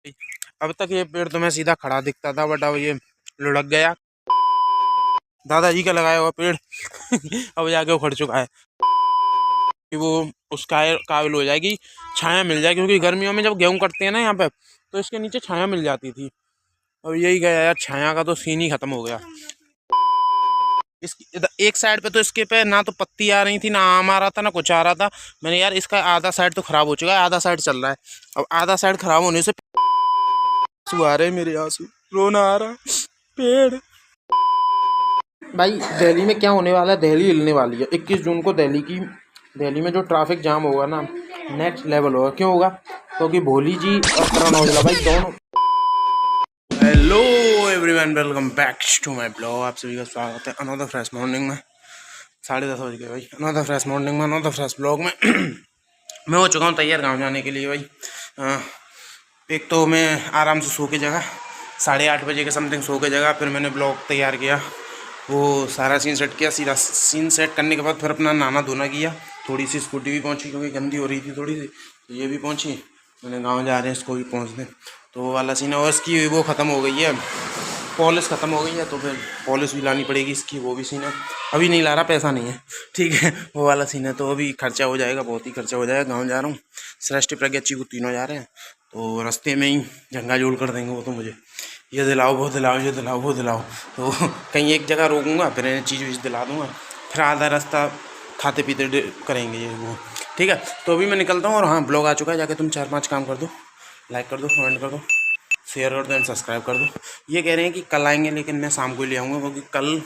अब तक ये पेड़ तो मैं सीधा खड़ा दिखता था, बट अब ये लुढ़क गया। दादाजी का लगाया हुआ पेड़ अब जाके उखड़ चुका है कि वो उसका काबिल हो जाएगी, छाया मिल जाएगी। क्योंकि गर्मियों में जब गेहूं कटते हैं ना यहाँ पे, तो इसके नीचे छाया मिल जाती थी। अब यही गया यार, छाया का तो सीन ही खत्म हो गया। इसकी एक साइड पे तो इसके पे ना तो पत्ती आ रही थी, ना आम आ रहा था, ना कुछ आ रहा था। मैंने यार इसका आधा साइड तो खराब हो चुका है, आधा साइड चल रहा है। अब आधा साइड खराब होने से आंसू आ रहे हैं मेरे, आंसू, रोना आ रहा है। पेड़ भाई, दिल्ली में क्या होने वाला है, दिल्ली हिलने वाली है 21 जून को। दिल्ली में जो ट्रैफिक जाम होगा ना, नेक्स्ट लेवल होगा। क्यों होगा? क्योंकि भोली जी और करण औजला भाई दोनों। Hello everyone, welcome back to my blog. आप सभी का स्वागत है अनदर फ्रेश मॉर्निंग में। 10:30 बज गए भाई। अनदर फ्रेश मॉर्निंग में, अनदर फ्रेश ब्लॉग में मैं हो चुका हूँ तैयार गाँव जाने के लिए भाई। एक तो मैं आराम से सो के जगह 8:30 बजे के समथिंग सो के जगह, फिर मैंने ब्लॉग तैयार किया, वो सारा सीन सेट किया। सीधा सीन सेट करने के बाद फिर अपना नहाना धोना किया। थोड़ी सी स्कूटी भी पहुंची क्योंकि गंदी हो रही थी थोड़ी सी, तो ये भी पहुंची। मैंने गांव जा रहे हैं, इसको भी पहुंच दें, तो वो वाला सीन है। और इसकी वो ख़त्म हो गई है, पॉलिश ख़त्म हो गई है, तो फिर पॉलिश भी लानी पड़ेगी इसकी, वो भी सीन है। अभी नहीं ला रहा, पैसा नहीं है, ठीक है, वो वाला सीन है। तो अभी खर्चा हो जाएगा, बहुत ही खर्चा हो जाएगा। गाँव जा रहा हूँ, सृष्टि प्रज्ञा चीकू तीनों जा रहे हैं, तो रास्ते में ही झंगा जोड़ कर देंगे वो तो मुझे। ये दिलाओ, वो दिलाओ, ये दिलाओ, वो दिलाओ। तो कहीं एक जगह रोकूंगा, फिर इन्हें चीज़ वीज़ दिला दूंगा, फिर आधा रास्ता खाते पीते करेंगे ये वो, ठीक है। तो अभी मैं निकलता हूँ। और हाँ, ब्लॉग आ चुका है, जाके तुम 4-5 काम कर दो, लाइक कर दो, कमेंट कर दो, शेयर कर दो एंड सब्सक्राइब कर दो। ये कह रहे हैं कि कल आएंगे, लेकिन मैं शाम को ही ले आऊँगा, क्योंकि कल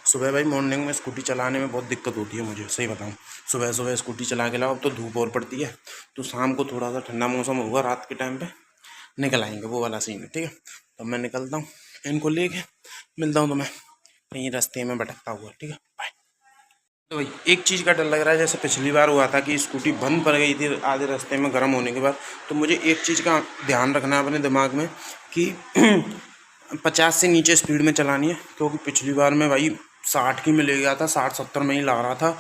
सुबह भाई मॉर्निंग में स्कूटी चलाने में बहुत दिक्कत होती है मुझे, सही बताऊँ। सुबह सुबह स्कूटी चला के लाओ, अब तो धूप और पड़ती है, तो शाम को थोड़ा सा ठंडा मौसम होगा, रात के टाइम पे निकल आएंगे, वो वाला सीन है, ठीक है। तो मैं निकलता हूँ, इनको लेके मिलता हूँ तुम्हें कहीं रास्ते में भटकता हुआ, ठीक है, बाय। तो भाई एक चीज़ का डर लग रहा है, जैसे पिछली बार हुआ था कि स्कूटी बंद पड़ गई थी आधे रास्ते में गर्म होने के बाद। तो मुझे एक चीज़ का ध्यान रखना है अपने दिमाग में कि 50 से नीचे स्पीड में चलानी है, क्योंकि पिछली बार में भाई 60 की में ले गया था, 60-70 में ही ला रहा था,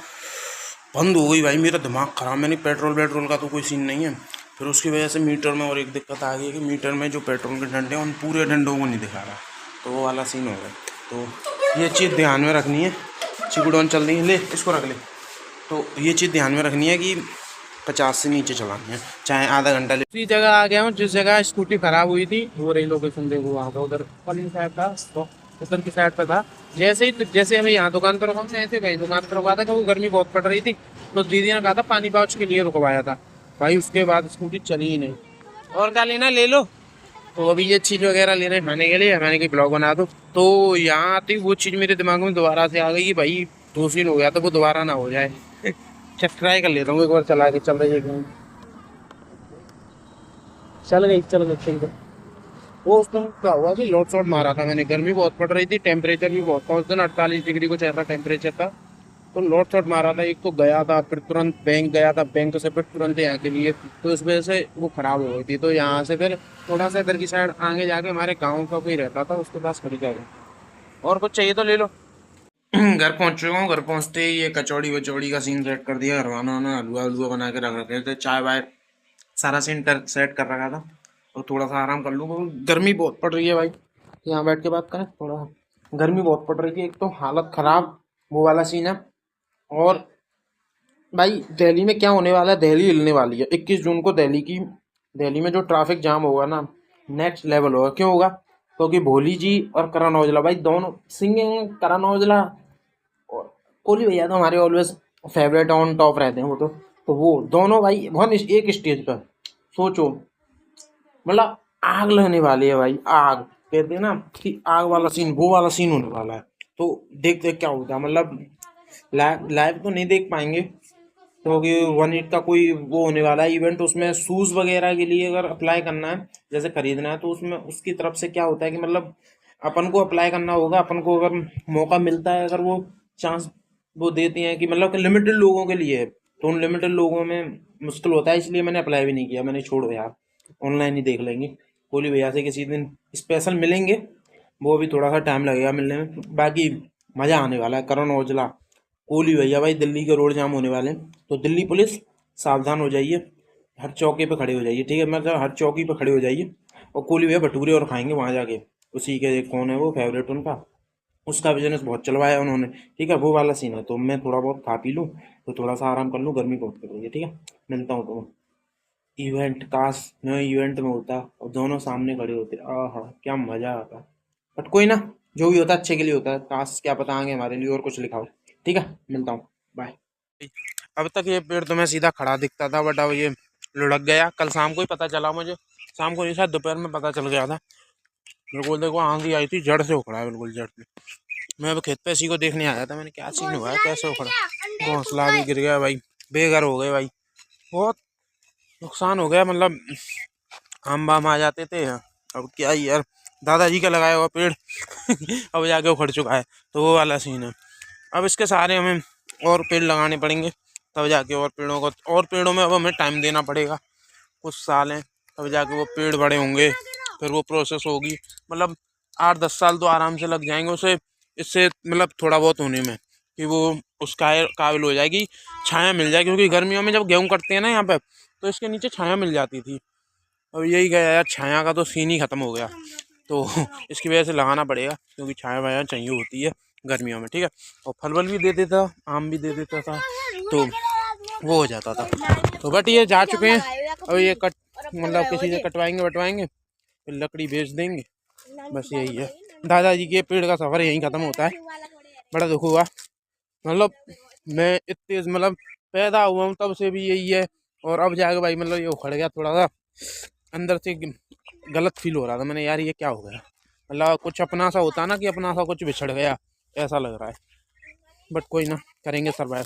बंद हो गई भाई, मेरा दिमाग ख़राब। मैंने पेट्रोल का तो कोई सीन नहीं है, फिर उसकी वजह से मीटर में और एक दिक्कत आ गई कि मीटर में जो पेट्रोल के डंडे हैं उन पूरे डंडों को नहीं दिखा रहा, तो वो वाला सीन हो गया। तो ये चीज़ ध्यान में रखनी है। चिकूडॉन चल रही है, ले इसको रख ले। तो ये चीज़ ध्यान में रखनी है कि 50 से नीचे चलानी है, चाहे आधा घंटा ले। उसी जगह आ गया हूँ जिस जगह स्कूटी खराब हुई थी, वो रही लोकेशन देखो, वहाँ पर उधर पलिंग साइड था, तो उधर की साइड पर था। जैसे हमें यहाँ दुकान पर रुका, ऐसे कहीं दुकान पर रुका था, क्योंकि गर्मी बहुत पड़ रही थी, तो दीदी ने कहा था पानी पाउच के लिए रुकवाया था भाई। उसके बाद स्कूटी चली ही नहीं। और क्या लेना ले लो। तो अभी ये चीज़ वगैरह ले रहे हैं खाने के लिए, मैंने कि ब्लॉग बना दो। तो यहाँ आती वो चीज़ मेरे दिमाग में दोबारा से आ गई कि भाई दो सीन हो गया, तो वो दोबारा ना हो जाए। चल ट्राई कर लेता हूँ एक बार चला के, चल रही है चल गई ठीक है। वो उस दिन क्या हुआ कि लोड शॉट मारा था मैंने, गर्मी बहुत पड़ रही थी, टेम्परेचर भी बहुत था उस दिन, 48 डिग्री कुछ ऐसा टेम्परेचर था। तो लोड शॉट मारा था, एक तो गया था, फिर तुरंत बैंक गया था, बैंक से फिर तुरंत यहाँ के लिए, तो इस वजह से वो खराब हो गई थी। तो यहाँ से फिर थोड़ा सा इधर की साइड आगे जाके हमारे गाँव का कोई रहता था, उसके पास खड़ी जाएगा। और कुछ चाहिए तो ले लो। घर पहुंच चुका हूँ। घर पहुंचते ही ये कचौड़ी वचौड़ी का सीन सेट कर दिया, हलवाना वाना हलवा हलवा बना के रख रखे थे, चाय वाय सारा सीन सेट कर रखा था। और थोड़ा सा आराम कर लूँ, गर्मी बहुत पड़ रही है भाई। यहाँ बैठ के बात करें, थोड़ा गर्मी बहुत पड़ रही थी, एक तो हालत खराब, वो वाला सीन है। और भाई दिल्ली में क्या होने वाला है, दिल्ली हिलने वाली है 21 जून को। दिल्ली में जो ट्रैफिक जाम होगा ना, नेक्स्ट लेवल होगा। क्यों होगा? क्योंकि भोली जी और करण औजला भाई दोनों सिंगिंग, करण औजला और कोहली भैया तो हमारे ऑलवेज फेवरेट ऑन टॉप रहते हैं वो तो वो दोनों भाई वन एक स्टेज पर, सोचो, मतलब आग लगने वाली है भाई, आग कहते हैं ना कि आग वाला सीन, वो वाला सीन होने वाला है। तो देखते क्या होता है, मतलब लाइव तो नहीं देख पाएंगे, क्योंकि 1 8 का कोई वो होने वाला है इवेंट, उसमें शूज़ वगैरह के लिए अगर अप्लाई करना है, जैसे खरीदना है, तो उसमें उसकी तरफ से क्या होता है कि मतलब अपन को अप्लाई करना होगा। अपन को अगर मौका मिलता है, अगर वो चांस वो देते हैं कि मतलब लिमिटेड लोगों के लिए है, तो उन लिमिटेड लोगों में मुश्किल होता है, इसलिए मैंने अप्लाई भी नहीं किया। मैंने छोड़ो यार, ऑनलाइन ही देख लेंगे। कोहली भैया से किसी दिन स्पेशल मिलेंगे, वो भी थोड़ा सा टाइम लगेगा मिलने में, बाकी मज़ा आने वाला है। करण औजला, कोहली भैया भाई, दिल्ली के रोड जाम होने वाले हैं, तो दिल्ली पुलिस सावधान हो जाइए, हर चौकी पे खड़े हो जाइए, ठीक है, मतलब हर चौकी पे खड़े हो जाइए। और कोली भैया भटूरे और खाएंगे वहाँ जाके। उसी के कौन है वो फेवरेट उनका, उसका बिजनेस बहुत चलवाया उन्होंने, ठीक है, वो वाला सीन है। तो मैं थोड़ा बहुत खा पी लूँ, तो थोड़ा सा आराम कर लूँ, गर्मी बहुत कर रही है, ठीक है। मिलता हूँ तो इवेंट, काश मैं इवेंट में होता और दोनों सामने खड़े होते, आहा क्या मजा आता। बट कोई ना, जो भी होता है अच्छे के लिए होता है। काश क्या पता आगे हमारे लिए और कुछ लिखा हो। ठीक है, मिलता हूँ, बाय। अब तक ये पेड़ तो मैं सीधा खड़ा दिखता था, बट अब ये लुढ़क गया। कल शाम को ही पता चला मुझे, शाम को नहीं शायद दोपहर में पता चल गया था। बिल्कुल देखो आंधी आई थी, जड़ से उखड़ा है, बिल्कुल जड़ से। मैं अब खेत पे इसी को देखने आया था, मैंने क्या सीन हुआ है, कैसे उखड़ा। घोंसला भी गिर गया भाई, बेघर हो गए भाई, बहुत नुकसान हो गया। मतलब आम बाम आ जाते थे, अब क्या ही यार, दादाजी का लगाया हुआ पेड़ अब जाके उखड़ चुका है, तो वो वाला सीन है। अब इसके सहारे हमें और पेड़ लगाने पड़ेंगे, तब जाके और पेड़ों को, और पेड़ों में अब हमें टाइम देना पड़ेगा, कुछ साल हैं, तब जाके वो पेड़ बड़े होंगे, फिर वो प्रोसेस होगी। मतलब 8-10 साल तो आराम से लग जाएंगे उसे, इससे मतलब थोड़ा बहुत होने में, कि वो उसका काबिल हो जाएगी, छाया मिल जाएगी। क्योंकि गर्मियों में जब गेहूँ कटते हैं ना यहाँ पे, तो इसके नीचे छाया मिल जाती थी। अब यही गया यार, छाया का तो सीन ही ख़त्म हो गया। तो इसकी वजह से लगाना पड़ेगा, क्योंकि छाया वाया चाहिए होती है गर्मियों में, ठीक है। और फल वल भी दे देता, आम भी दे देता था, तो वो हो जाता था। तो बट ये जा चुके हैं, और ये कट मतलब किसी से कटवाएंगे फिर लकड़ी बेच देंगे, बस यही है। दादाजी के पेड़ का सफ़र यहीं ख़त्म होता है। बड़ा दुख हुआ, मतलब मैं इतने मतलब पैदा हुआ हूँ तब से भी यही है, और अब जाके भाई मतलब ये उखड़ गया। थोड़ा सा अंदर से गलत फील हो रहा था मैंने, यार ये क्या हो गया। मतलब कुछ अपना सा होता ना, कि अपना सा कुछ बिछड़ गया, ऐसा लग रहा है। बट कोई ना, करेंगे सर्वाइव,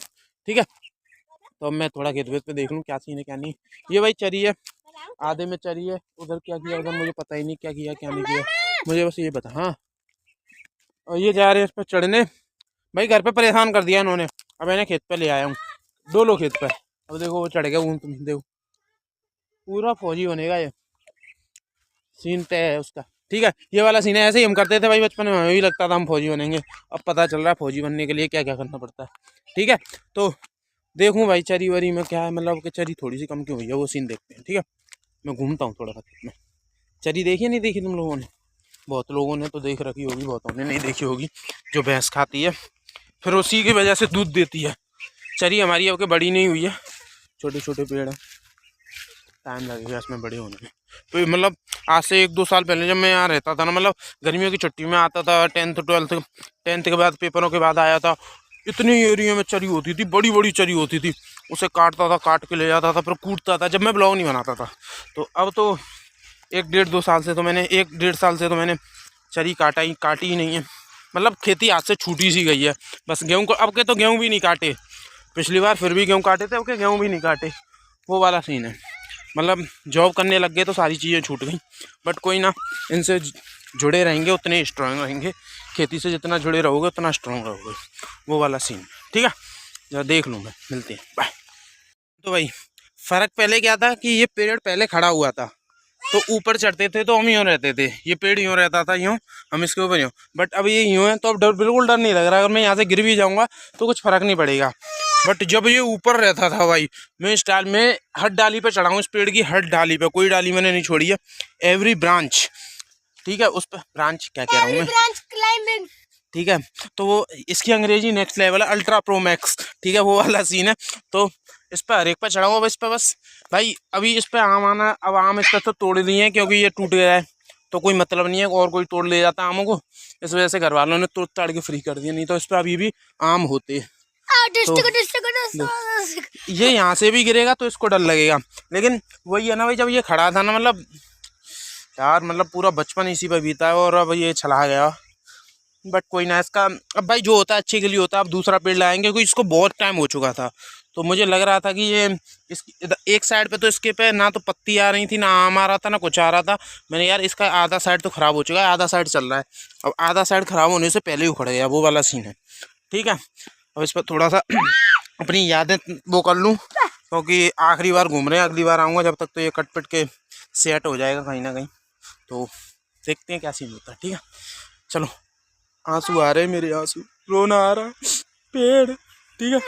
ठीक है। तो अब मैं थोड़ा खेत वेत पे देख लूँ क्या सीन है क्या नहीं। ये भाई चरी है, आधे में चरी है, उधर क्या किया उधर मुझे पता ही नहीं, क्या किया क्या नहीं किया, मुझे बस ये बता। हाँ, और ये जा रहे हैं इस पर चढ़ने, भाई घर पे परेशान कर दिया इन्होंने। अब मैंने खेत पे ले आया हूँ, 2 लोग खेत पे। अब देखो वो चढ़ गया, तुम देखो पूरा फौजी बनेगा ये, सीन तय है उसका, ठीक है। ये वाला सीन है, ऐसे ही हम करते थे भाई बचपन में, हमें भी लगता था हम फौजी बनेंगे। अब पता चल रहा है फौजी बनने के लिए क्या क्या करना पड़ता है, ठीक है। तो देखूँ भाई चरी वरी में क्या है, मतलब कि चरी थोड़ी सी कम क्यों हुई है, वो सीन देखते हैं, ठीक है। मैं घूमता हूँ थोड़ा सा खेत में। चरी देखी नहीं देखी तुम लोगों ने? बहुत लोगों ने तो देख रखी होगी, बहुतों ने नहीं देखी होगी। जो भैंस खाती है, फिर उसी की वजह से दूध देती है। चरी हमारी अब के बड़ी नहीं हुई है, छोटे छोटे पेड़ हैं, टाइम लगेगा इसमें बड़े होने में। तो मतलब आज से 1-2 साल पहले जब मैं यहाँ रहता था ना, मतलब गर्मियों की छुट्टी में आता था, 10th के बाद, पेपरों के बाद आया था, इतनी एरिया में चरी होती थी, बड़ी बड़ी चरी होती थी। उसे काटता था, काट के ले जाता था, फिर कूटता था, जब मैं ब्लॉग नहीं बनाता था। तो अब तो 1-1.5 साल से तो मैंने 1-1.5 साल से तो मैंने चरी काटी ही नहीं है। मतलब खेती हाथ से छूटी सी गई है। बस गेहूँ को, अब के तो गेहूँ भी नहीं काटे, पिछली बार फिर भी गेहूँ काटे थे, अब के गेहूँ भी नहीं काटे, वो वाला सीन है। मतलब जॉब करने लग गए तो सारी चीज़ें छूट गई। बट कोई ना, इनसे जुड़े रहेंगे उतने स्ट्रांग रहेंगे, खेती से जितना जुड़े रहोगे उतना स्ट्रांग रहोगे, वो वाला सीन, ठीक है। जरा देख लूँ मैं, मिलते हैं, बाय। तो भाई फ़र्क पहले क्या था कि ये पेड़ पहले खड़ा हुआ था, तो ऊपर चढ़ते थे तो हम यूँ रहते थे, ये पेड़ यूँ रहता था यूँ, हम इसके ऊपर यूँ। बट अब ये यूँ है तो अब बिल्कुल डर नहीं लग रहा। अगर मैं यहाँ से गिर भी जाऊँगा तो कुछ फ़र्क नहीं पड़ेगा। बट जब ये ऊपर रहता था भाई, मैं इस टाइम में हर डाली पे चढ़ा हूँ, इस पेड़ की हर डाली पे, कोई डाली मैंने नहीं छोड़ी है, एवरी ब्रांच, ठीक है। उस पर ब्रांच क्या कह रहा हूँ मैं, ठीक है। तो वो इसकी अंग्रेजी नेक्स्ट लेवल है, अल्ट्रा प्रो मैक्स, ठीक है, वो वाला सीन है। तो इस पर हर एक पर चढ़ा हुआ, इस पर बस भाई अभी इस पर आम आना, अब आम इस पर तो तोड़ दिए हैं, क्योंकि ये टूट गया है तो कोई मतलब नहीं है, और कोई तोड़ ले जाता आमों को, इस वजह से घर वालों ने तोड़ ताड़ के फ्री कर दिया, नहीं तो इस पर अभी भी आम होते। तो ये यहाँ से भी गिरेगा तो इसको डर लगेगा। लेकिन वही है ना भाई, जब ये खड़ा था ना, मतलब यार मतलब पूरा बचपन इसी पर बीता है, और अब ये चला गया। बट कोई ना, इसका अब भाई जो होता है अच्छे के लिए होता है। अब दूसरा पेड़ लाएंगे, क्योंकि इसको बहुत टाइम हो चुका था, तो मुझे लग रहा था कि ये इस एक साइड पे तो इसके पे ना तो पत्ती आ रही थी, ना आम आ रहा था, ना कुछ आ रहा था। मैंने यार इसका आधा साइड तो ख़राब हो चुका है, आधा साइड चल रहा है। अब आधा साइड ख़राब होने से पहले ही उखड़ गया, वो वाला सीन है, ठीक है। अब इस पर थोड़ा सा अपनी यादें वो कर लूँ, क्योंकि आखिरी बार घूम रहे हैं, अगली बार आऊँगा, जब तक तो ये कट पिट के सेट हो जाएगा कहीं ना कहीं। तो देखते हैं क्या सीन होता है, ठीक है। चलो, आंसू आ रहे मेरे, आंसू, रोना आ रहा, पेड़, ठीक है।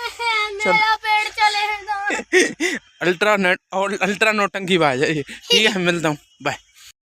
मेरा पेड़ चले अल्ट्रा नेट और अल्ट्रा नौटंकी बाज है ये, ठीक है। मिलता हूँ, बाय।